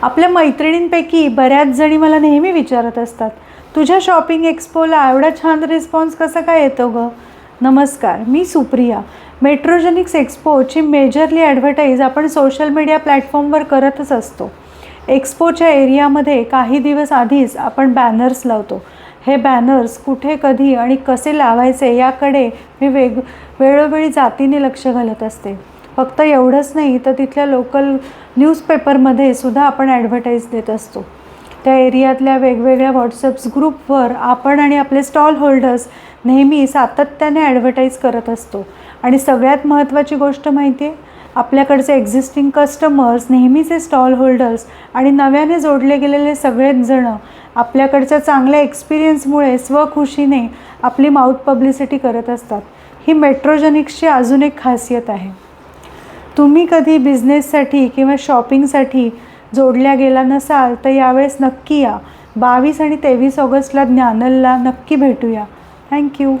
आपल्या मैत्रिणींपैकी बऱ्याच जणी मला नेहमी विचारत असतात, तुझ्या शॉपिंग एक्सपोला एवढा छान रिस्पॉन्स कसा काय येतो गं? नमस्कार, मी सुप्रिया. मेट्रोजेनिक्स एक्सपोची मेजरली ॲडव्हर्टाईज आपण सोशल मीडिया प्लॅटफॉर्मवर करतच असतो. एक्सपोच्या एरियामध्ये काही दिवस आधीच आपण बॅनर्स लावतो. हे बॅनर्स कुठे, कधी आणि कसे लावायचे याकडे मी वेळोवेळी जातीने लक्ष घालत असते. फक्त एवढंच नाही तर तिथल्या लोकल न्यूजपेपरमध्ये सुद्धा आपण ॲडव्हर्टाईज देत असतो. त्या एरियातल्या वेगवेगळ्या व्हॉट्सअप्स ग्रुपवर आपण आणि आपले स्टॉल होल्डर्स नेहमी सातत्याने ॲडव्हर्टाईज करत असतो. आणि सगळ्यात महत्त्वाची गोष्ट माहिती आहे, आपल्याकडचे एक्झिस्टिंग कस्टमर्स, नेहमीचे स्टॉल होल्डर्स आणि नव्याने जोडले गेलेले सगळेच जणं आपल्याकडच्या चांगल्या एक्सपिरियन्समुळे स्वखुशीने आपली माउथ पब्लिसिटी करत असतात. ही मेट्रोजेनिक्सची अजून एक खासियत आहे. तुम्ही कधी बिझनेससाठी किंवा शॉपिंगसाठी जोडल्या गेला नसाल तर यावेळेस नक्की या. 22 आणि 23 ऑगस्टला ज्ञानलला नक्की भेटूया. थँक्यू.